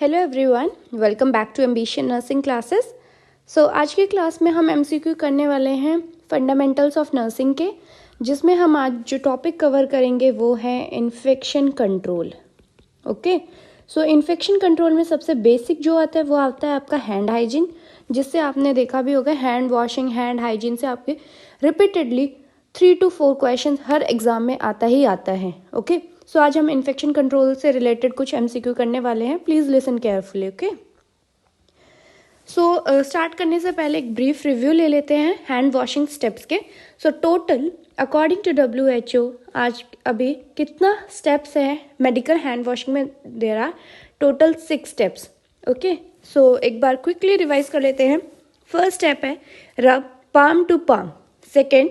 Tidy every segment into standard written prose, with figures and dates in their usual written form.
Hello everyone, welcome back to ambition nursing classes. So आज की class में हम एमसीक्यू करने वाले हैं फंडामेंटल्स ऑफ नर्सिंग के, जिसमें हम आज जो टॉपिक कवर करेंगे वो है इन्फेक्शन कंट्रोल। ओके, सो इन्फेक्शन कंट्रोल में सबसे बेसिक जो आता है वो आता है आपका हैंड हाइजीन, जिससे आपने देखा भी होगा हैंड वॉशिंग, हैंड हाइजीन से आपके repeatedly 3 to 4 question her exam में आता ही आता है। ओके, सो आज हम इन्फेक्शन कंट्रोल से रिलेटेड कुछ एमसीक्यू करने वाले हैं। Please listen carefully. Okay, so start करने से पहले एक ब्रीफ रिव्यू ले लेते हैं हैंड वॉशिंग स्टेप्स के। So total according to WHO आज अभी कितना स्टेप्स है मेडिकल हैंड वॉशिंग में? There are total 6 steps. Okay, so एक बार क्विकली रिवाइज कर लेते हैं। फर्स्ट स्टेप है rub palm to palm। Second,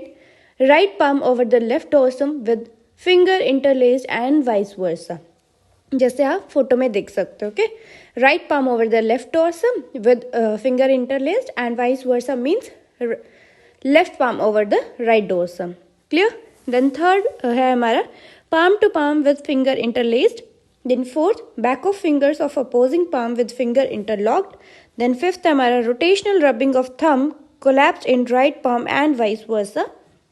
right palm over the left dorsum with finger interlaced and vice versa, जैसे आप फोटो में देख सकते हो। Okay, right palm over the left dorsum with finger interlaced and vice versa means left palm over the right dorsum। Clear? Then third है हमारा palm to palm with finger interlaced. Then fourth, back of fingers of opposing palm with finger interlocked. Then fifth है हमारा rotational rubbing of thumb collapsed in right palm and vice versa.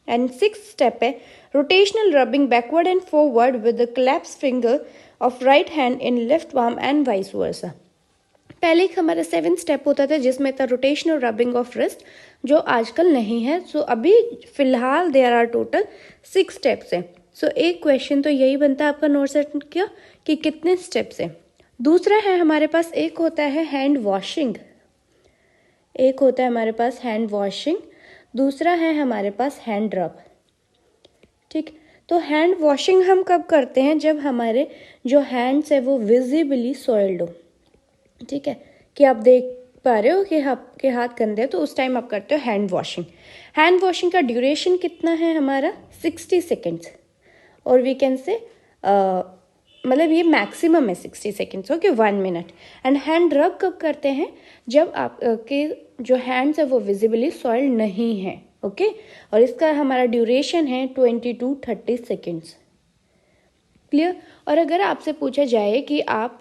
And six step है rotational rubbing backward and forward with the collapsed finger of right hand in left palm and vice versa। पहले एक हमारा 7 step होता था जिसमें था rotational rubbing of wrist, जो आजकल नहीं है। सो अभी फिलहाल देयर आर टोटल 6 स्टेप्स हैं। सो एक क्वेश्चन तो यही बनता है आपका नोट सेट किया कि कितने स्टेप्स हैं। दूसरा है हमारे पास एक होता है हैंड वॉशिंग, एक होता है हमारे पास हैंड वॉशिंग, दूसरा है हमारे पास हैंड रब। ठीक, तो हैंड वॉशिंग हम कब करते हैं? जब हमारे जो हैंड्स है वो विजिबली सॉइल्ड हो। ठीक है, कि आप देख पा रहे हो कि आपके हाथ गंदे हैं, तो उस टाइम आप करते हो हैंड वॉशिंग। हैंड वॉशिंग का ड्यूरेशन कितना है हमारा? 60 सेकेंड्स, और वी कैन से मतलब ये मैक्सिमम है 60 seconds. Okay, 1 minute. And hand रब कब करते हैं? जब आपके जो हैंड्स है वो विजिबली सॉइल्ड नहीं है। ओके, और इसका हमारा ड्यूरेशन है 20 to 30 सेकेंड्स। क्लियर? और अगर आपसे पूछा जाए कि आप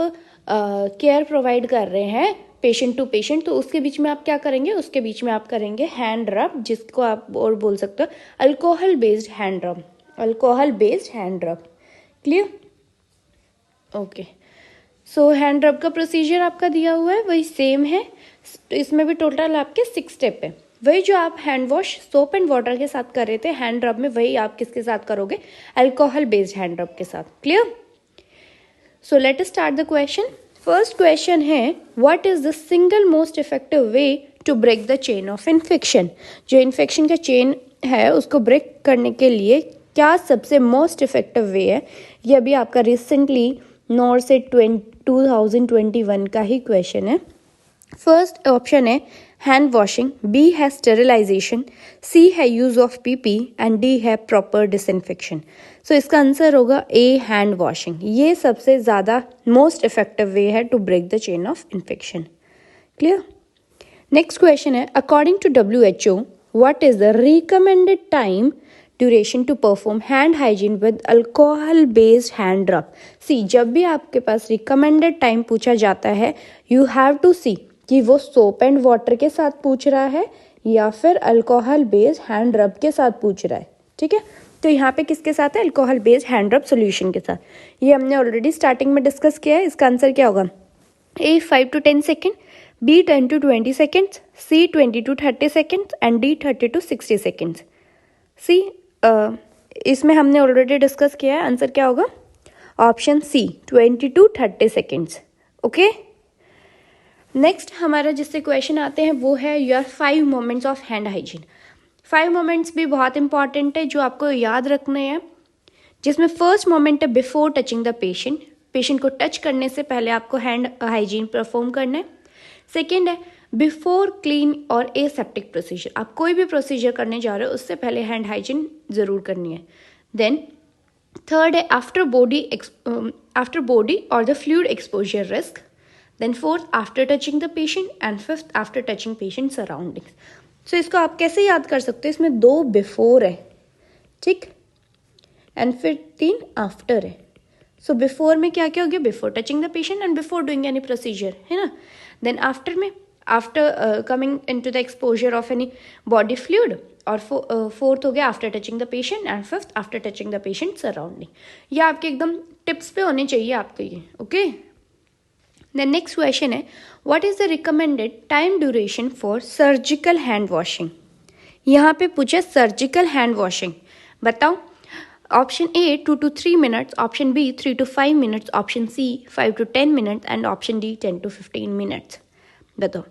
केयर प्रोवाइड कर रहे हैं पेशेंट टू पेशेंट, तो उसके बीच में आप क्या करेंगे? उसके बीच में आप करेंगे हैंड रब, जिसको आप और बोल सकते हो अल्कोहल बेस्ड हैंड रब, अल्कोहल बेस्ड हैंड रब। क्लियर? ओके, सो हैंड रब का प्रोसीजर आपका दिया हुआ है वही सेम है। इसमें भी टोटल आपके 6 स्टेप है। वही जो आप hand wash soap and water के साथ कर रहे थे हैंड रब में, वही आप किसके साथ करोगे? अल्कोहल बेस्ड हैंड रब के साथ। Clear? So let us start the question. First question है what is the single most effective way to break the chain of infection? जो इन्फेक्शन का चेन है उसको ब्रेक करने के लिए क्या सबसे मोस्ट इफेक्टिव वे है? ये अभी आपका रिसेंटली नॉर से 2021 का ही क्वेश्चन है। फर्स्ट ऑप्शन है हैंड वॉशिंग, बी है स्टेरिलाइजेशन, सी है use of PP and D है प्रॉपर डिसइंफेक्शन। सो इसका आंसर होगा ए, हैंड वॉशिंग। ये सबसे ज़्यादा मोस्ट इफेक्टिव वे है to break the chain of infection. Clear? Next question है according to WHO what is the recommended time duration to perform hand hygiene with alcohol based hand rub? C, जब भी आपके पास recommended time पूछा जाता है you have to सी कि वो soap and water के साथ पूछ रहा है या फिर अल्कोहल बेस्ड हैंड रब के साथ पूछ रहा है। ठीक है, तो यहाँ पे किसके साथ है? अल्कोहल बेस्ड हैंड रब सोल्यूशन के साथ। ये हमने ऑलरेडी स्टार्टिंग में डिस्कस किया है। इसका आंसर क्या होगा? A 5 to 10 second, B 10 to 20 seconds, C 20 to 30 seconds and D 30 to 60 seconds. C इसमें हमने ऑलरेडी डिस्कस किया है। आंसर क्या होगा? Option C 20 to 30 seconds. Okay, next हमारा जिससे क्वेश्चन आते हैं वो है your 5 moments of hand hygiene. 5 moments भी बहुत इंपॉर्टेंट है जो आपको याद रखने हैं, जिसमें फर्स्ट मोमेंट है before touching the patient. Patient को टच करने से पहले आपको हैंड हाइजीन परफॉर्म करना है। सेकेंड है बिफोर क्लीन और एसेप्टिक प्रोसीजर। आप कोई भी प्रोसीजर करने जा रहे हो उससे पहले हैंड हाइजीन जरूर करनी है। देन थर्ड है आफ्टर बॉडी और the fluid exposure risk. Then fourth after touching the patient and fifth after touching patient surroundings. So इसको आप कैसे याद कर सकते हो? इसमें 2 बिफोर है, ठीक, एंड फिर 3 आफ्टर है। सो बिफोर में क्या क्या हो गया, before touching the patient and before doing any procedure, है ना. देन आफ्टर में, after coming into the exposure of any body fluid, और फोर्थ हो गया after touching the patient, and fifth after touching the patient surrounding. ये आपके एकदम tips पे होने चाहिए आपके ये. ओके. द नेक्स्ट क्वेश्चन है, what is the recommended time duration for surgical hand washing. यहाँ पे पूछे सर्जिकल हैंड वॉशिंग, बताओ. Option A 2 to 3 minutes, option B 3 to 5 minutes, option C 5 to 10 minutes and option D 10 to 15 minutes. बताओ.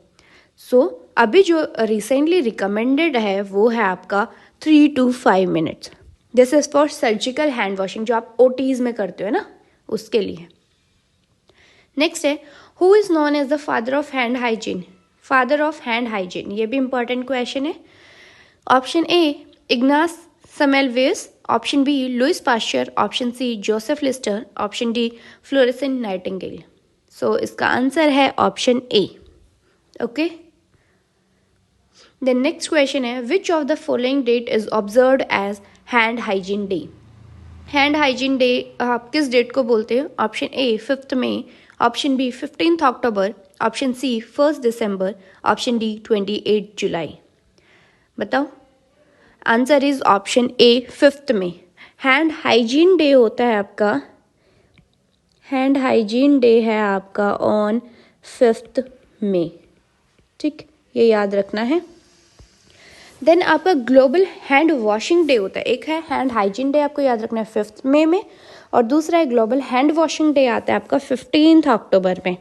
सो अभी जो recently recommended है वो है आपका 3 to 5 minutes. This is for surgical hand washing, जो आप ओटीज में करते हो ना, उसके लिए. नेक्स्ट है, who is known as the father of hand hygiene. Father of hand hygiene, ये भी इंपॉर्टेंट क्वेश्चन है. Option A Ignaz Semmelweis, option B Louis Pasteur, option C Joseph Lister, option D Florence Nightingale. So इसका answer है option A. Okay. The next question है, which of the following date is observed as hand hygiene day. Hand hygiene day आप किस date को बोलते हैं. Option A 5th May, option B 15th October, option C 1st December, option D 28 जुलाई. बताओ. Answer is option A 5th में. Hand hygiene day होता है आपका, हैंड हाइजीन डे है आपका ऑन 5th मई. ठीक, ये याद रखना है. देन आपका ग्लोबल हैंड वॉशिंग डे होता है. एक है हैंड हाइजीन डे, आपको याद रखना है 5th मई में, और दूसरा है ग्लोबल हैंड वॉशिंग डे आता है आपका 15th अक्टूबर में.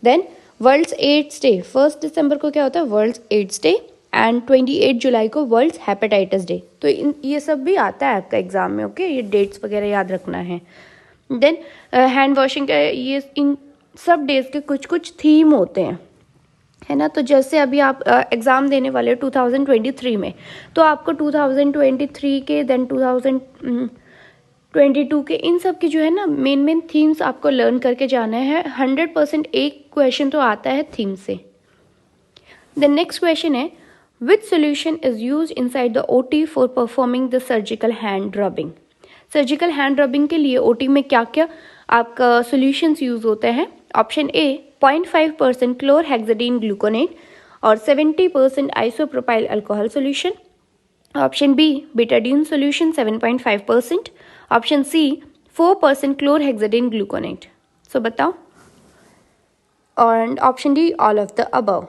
Then world's AIDS day, 1st दिसंबर को क्या होता है, वर्ल्ड्स एड्स डे, एंड 28 जुलाई को वर्ल्ड्स हेपेटाइटिस डे. तो ये सब भी आता है आपका एग्जाम में. ओके, ये डेट्स वगैरह याद रखना है. देन हैंड वॉशिंग का ये इन सब डेज के कुछ कुछ थीम होते हैं, है ना. तो जैसे अभी आप एग्ज़ाम देने वाले हो 2023 में, तो आपको 2023 के देन 2022 के इन सब की जो है ना मेन थीम्स आपको लर्न करके जाना है. 100% एक क्वेश्चन तो आता है थीम से. द नेक्स्ट क्वेश्चन है, which solution is used inside the OT for performing the surgical hand rubbing. Surgical hand rubbing के लिए OT में क्या क्या आपका सॉल्यूशंस यूज होते हैं. ऑप्शन ए 0.5% क्लोरहेक्साडीन ग्लूकोनेट और 70% isopropyl alcohol solution. Option B Betadine solution 7.5%. Option C 4% chlorhexidine gluconate. So बताओ. और option D all of the above.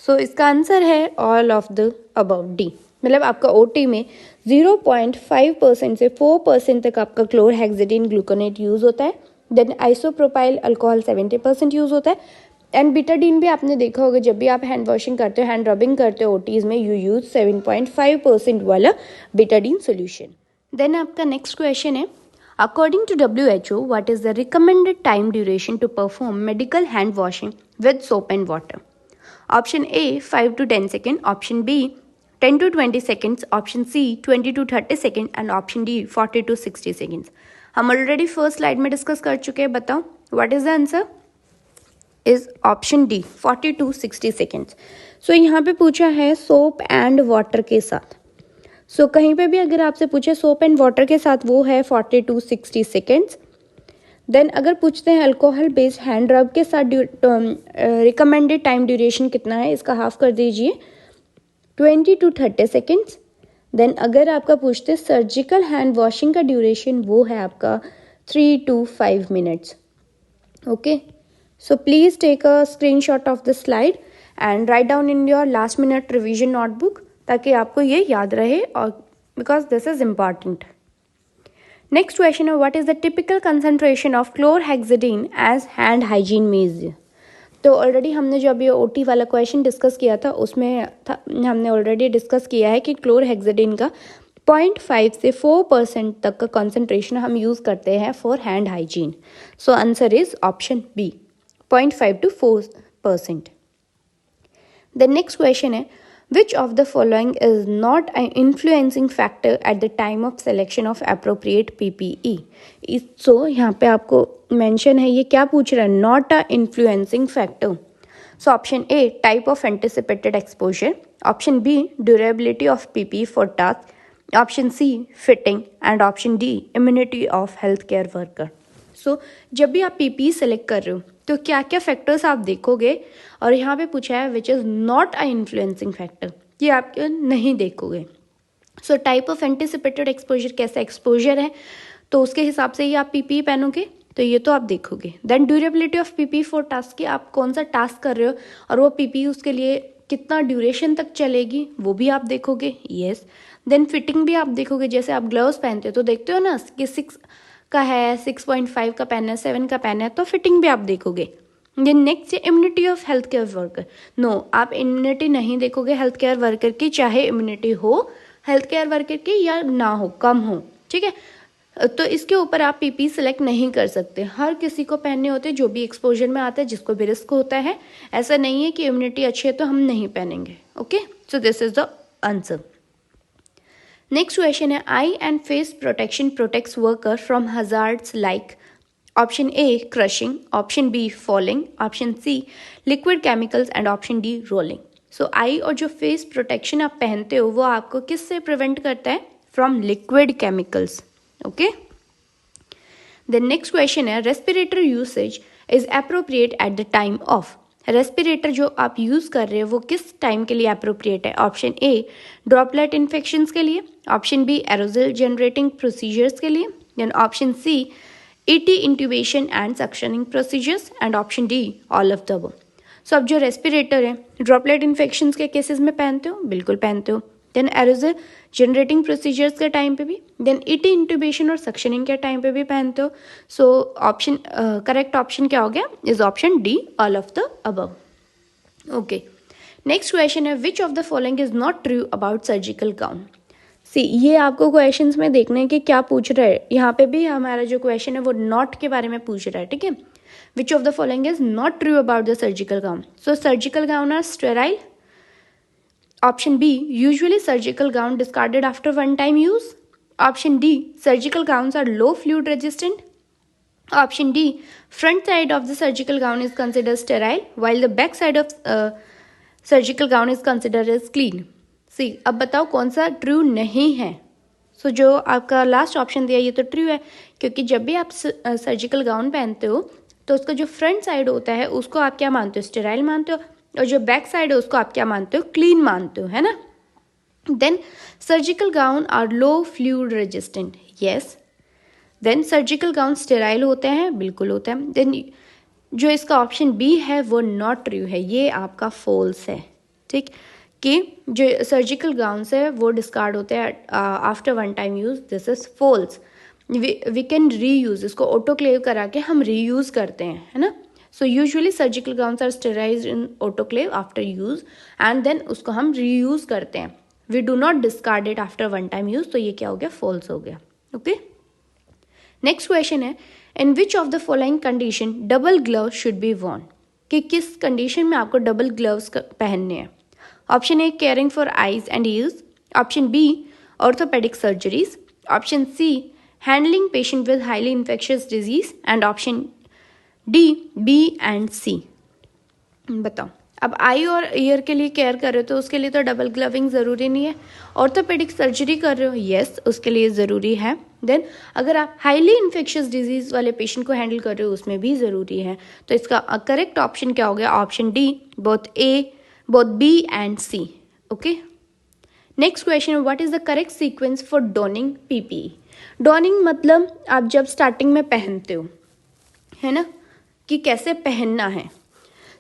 So इसका आंसर है all of the above, D. मतलब आपका ओटी में 0.5% से 4% तक आपका क्लोरहेक्साडीन ग्लूकोनेट यूज़ होता है. देन आइसोप्रोपाइल अल्कोहल 70% यूज़ होता है. एंड बीटाडीन भी आपने देखा होगा, जब भी आप हैंड वॉशिंग करते हो, हैंड रबिंग करते हो ओटीज़ में, यू यूज़ 7.5% वाला बीटाडीन सोल्यूशन. देन आपका नेक्स्ट क्वेश्चन है, according to WHO what is the recommended time duration to perform medical hand washing with soap and water. Option A 5 to 10 second, option B 10 to 20 seconds, option C 20 to 30 second and option D 40 to 60 seconds. हम already first slide में discuss कर चुके हैं. बताओ what is the answer. Is option D 40 to 60 seconds. सो यहाँ पे पूछा है सोप एंड वाटर के साथ. सो कहीं पे भी अगर आपसे पूछे सोप एंड वाटर के साथ, वो है 40 to 60 seconds. देन अगर पूछते हैं अल्कोहल बेस्ड हैंड रब के साथ रिकमेंडेड टाइम ड्यूरेशन कितना है, इसका हाफ कर दीजिए 20 to 30 seconds. देन अगर आपका पूछते सर्जिकल हैंड वॉशिंग का ड्यूरेशन, वो है आपका 3 to 5 minutes. Okay, so please take a screenshot of the slide and write down in your last minute revision notebook, ताकि आपको ये याद रहे, और because this is important. Next question है, what is the typical concentration of chlorhexidine as hand hygiene measure. तो already हमने जो अभी ओटी वाला क्वेश्चन डिस्कस किया था, उसमें हमने ऑलरेडी डिस्कस किया है कि क्लोरहेक्साडीन का 0.5 से 4% तक का कॉन्सेंट्रेशन हम यूज़ करते हैं for hand hygiene. So answer is option B 0.5 to 4%. The next question है, which of the following is not an influencing factor at the time of selection of appropriate PPE. So यहाँ पे आपको mention है, ये क्या पूछ रहा है, not a influencing factor. So option A type of anticipated exposure, option B durability of PPE for task, option C fitting, and option D immunity of healthcare worker. सो जब भी आप पीपीई सेलेक्ट कर रहे हो तो क्या क्या फैक्टर्स आप देखोगे, और यहाँ पे पूछा है which is not a influencing factor, ये आप नहीं देखोगे। So type of anticipated exposure, कैसा एक्सपोजर है तो उसके हिसाब से ही आप पीपीई पहनोगे, तो ये तो आप देखोगे। Then durability of PPE for task, कि आप कौन सा टास्क कर रहे हो और वो पीपीई उसके लिए कितना ड्यूरेशन तक चलेगी, वो भी आप देखोगे। यस। देन फिटिंग भी आप देखोगे, जैसे आप ग्लव्स पहनते हो तो देखते हो ना कि 6 का है, 6.5 का पहनना है, 7 का पहनना है, तो फिटिंग भी आप देखोगे। देन नेक्स्ट है immunity of health care worker. No, आप इम्यूनिटी नहीं देखोगे हेल्थ केयर वर्कर की, चाहे इम्यूनिटी हो हेल्थ केयर वर्कर की या ना हो, कम हो, ठीक है। तो इसके ऊपर आप पीपी सेलेक्ट नहीं कर सकते, हर किसी को पहनने होते हैं जो भी एक्सपोजर में आता है, जिसको भी रिस्क होता है। ऐसा नहीं है कि इम्यूनिटी अच्छी है तो हम नहीं पहनेंगे। Okay, so this is the answer. Next question है eye and face protection protects worker from hazards like option A crushing, option B falling, option C liquid chemicals and option D rolling. So eye और जो face protection आप पहनते हो वो आपको किससे prevent करता है? From liquid chemicals. Okay, the next question है respirator usage is appropriate at the time of. Respirator जो आप यूज कर रहे हो वो किस टाइम के लिए अप्रोप्रिएट है? ऑप्शन ए ड्रॉपलेट इन्फेक्शंस के लिए, option B aerosol generating procedures के लिए, then option C ET intubation and suctioning procedures, and option D all of the above. So अब जो रेस्पिरेटर है ड्रॉपलेट इन्फेक्शंस के केसेस में पहनते हो? बिल्कुल पहनते हो। देन एरोजल जनरेटिंग प्रोसीजर्स के टाइम पे भी, देन ईटी इंट्यूबेशन और सक्शनिंग के टाइम पे भी पहनते हो। सो ऑप्शन करेक्ट ऑप्शन क्या हो गया? Is option D all of the above. Okay, next question है which of the following is not true about surgical gown. C, ये आपको क्वेश्चंस में देखना है कि क्या पूछ रहा है। यहाँ पे भी हमारा जो क्वेश्चन है वो नॉट के बारे में पूछ रहा है, ठीक है। Which of the following is not true about the surgical gown. So surgical gown are sterile. Option B, usually surgical gown discarded after one-time use. Option D, surgical gowns are low fluid resistant. Option D, front side of the surgical gown is considered sterile while the back side of surgical gown is considered as clean. See, अब बताओ कौन सा true नहीं है। सो जो आपका last option दिया ये तो ट्रू है, क्योंकि जब भी आप सर्जिकल गाउन पहनते हो तो उसका जो फ्रंट साइड होता है उसको आप क्या मानते हो? स्टेराइल मानते हो, और जो बैक साइड है उसको आप क्या मानते हो? क्लीन मानते हो, है ना। Then surgical gown are low fluid resistant, yes. Then surgical gown sterile होते हैं, बिल्कुल होता है। देन जो इसका ऑप्शन बी है वो नॉट ट्रू है, ये आपका फॉल्स है, ठीक। कि जो सर्जिकल गाउन्स है वो डिस्कार्ड होते हैं after one time use, this is false. We can reuse, इसको ऑटोक्लेव करा के हम री यूज करते हैं, है ना। So usually surgical gowns are sterilized in autoclave after use and then उसको हम reuse करते हैं। We do not discard it after one time use, तो ये क्या हो गया? false हो गया। Okay? Next question है in which of the following condition double gloves should be worn? कि किस condition में आपको double gloves पहनने हैं? Option A caring for eyes and ears, Option B orthopedic surgeries, Option C handling patient with highly infectious disease, and Option D, B and C. बताओ, अब आई और year के लिए केयर कर रहे हो तो उसके लिए तो डबल ग्लविंग ज़रूरी नहीं है। ऑर्थोपेडिक सर्जरी कर रहे हो, यस, उसके लिए ज़रूरी है। देन अगर आप हाईली इन्फेक्शियस डिजीज़ वाले पेशेंट को हैंडल कर रहे हो उसमें भी ज़रूरी है। तो इसका करेक्ट ऑप्शन क्या हो गया? Option D, both B and C. Okay, next question, what is the correct sequence for donning PPE. Donning मतलब आप जब स्टार्टिंग में पहनते हो, है ना, कि कैसे पहनना है।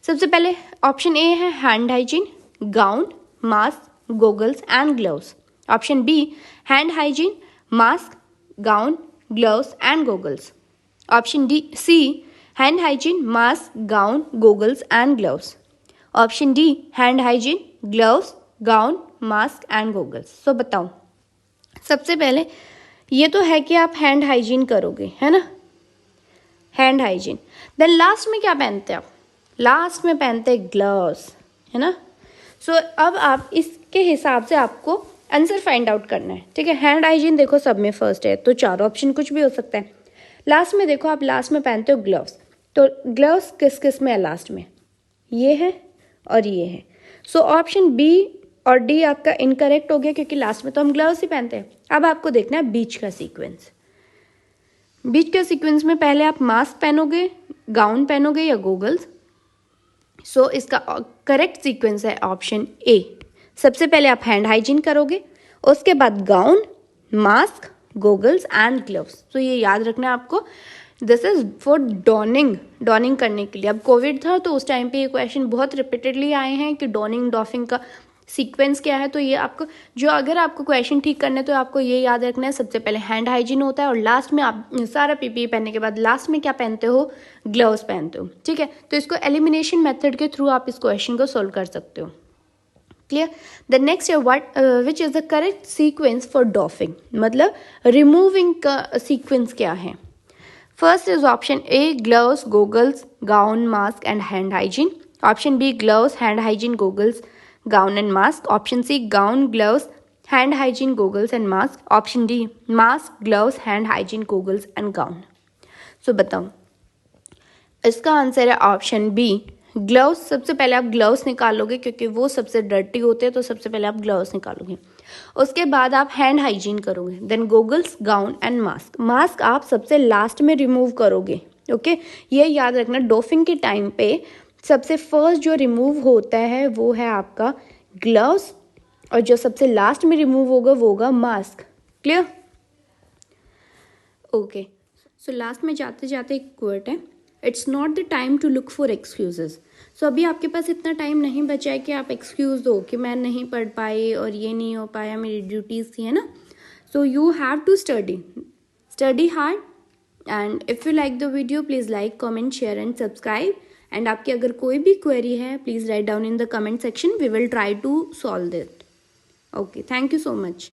सबसे पहले ऑप्शन ए है hand hygiene, gown, mask, goggles and gloves. Option B hand hygiene, mask, gown, gloves and goggles. Option D C hand hygiene, mask, gown, goggles and gloves. Option D hand hygiene, gloves, gown, mask and goggles. So बताओ, सबसे पहले ये तो है कि आप hand hygiene करोगे, है ना, हैंड हाइजीन। देन लास्ट में क्या पहनते हैं आप? लास्ट में पहनते हैं ग्लव्स, है ना। सो अब आप इसके हिसाब से आपको आंसर फाइंड आउट करना है, ठीक है। हैंड हाइजीन देखो सब में फर्स्ट है तो चार ऑप्शन कुछ भी हो सकता है। लास्ट में देखो, आप लास्ट में पहनते हो ग्लव्स, तो ग्लव्स किस किस में है? लास्ट में ये है और ये है। सो ऑप्शन बी और डी आपका इनकरेक्ट हो गया, क्योंकि लास्ट में तो हम ग्लव्स ही पहनते हैं। अब आपको देखना है बीच का सीक्वेंस। बीच के सीक्वेंस में पहले आप मास्क पहनोगे, गाउन पहनोगे या गॉगल्स। सो इसका करेक्ट सीक्वेंस है ऑप्शन ए। सबसे पहले आप हैंड हाइजीन करोगे, उसके बाद gown, mask, goggles and gloves. तो ये याद रखना है आपको, दिस इज फॉर डॉनिंग करने के लिए। अब कोविड था तो उस टाइम पे ये क्वेश्चन बहुत रिपीटेडली आए हैं कि डॉनिंग डॉफिंग का सीक्वेंस क्या है। तो ये आपको जो अगर आपको क्वेश्चन ठीक करना है तो आपको ये याद रखना है, सबसे पहले हैंड हाइजीन होता है और लास्ट में आप सारा पीपीई पहनने के बाद लास्ट में क्या पहनते हो, ग्लव्स पहनते हो। ठीक है, तो इसको एलिमिनेशन मेथड के थ्रू आप इस क्वेश्चन को सोल्व कर सकते हो। क्लियर। द नेक्स्ट है what which is the correct sequence for doffing, मतलब रिमूविंग का सीक्वेंस क्या है। First is option A gloves, goggles, gown, mask and hand hygiene. Option B gloves, hand hygiene, goggles, gown and mask. Option C gown, gloves, hand hygiene, goggles and mask. Option D mask, gloves, hand hygiene, goggles and gown. So बताओ, इसका answer है option B gloves. सबसे पहले आप gloves निकालोगे क्योंकि वो सबसे डर्टी होते हैं, तो सबसे पहले आप ग्लव्स निकालोगे। उसके बाद आप हैंड हाइजीन करोगे, then goggles, gown and mask. Mask आप सबसे लास्ट में रिमूव करोगे। ओके, ये याद रखना, डॉफिंग के टाइम पे सबसे फर्स्ट जो रिमूव होता है वो है आपका ग्लव्स, और जो सबसे लास्ट में रिमूव होगा वो होगा mask. Clear. Okay, so last में जाते जाते एक कोट है, it's not the time to look for excuses. So अभी आपके पास इतना टाइम नहीं बचा है कि आप एक्सक्यूज दो कि मैं नहीं पढ़ पाई और ये नहीं हो पाया, मेरी ड्यूटीज़ थी, है ना। So you have to study hard, and if you like the video please like, comment, share and subscribe. And आपकी अगर कोई भी क्वेरी है please write down in the comment section, we will try to solve it. Okay, thank you so much.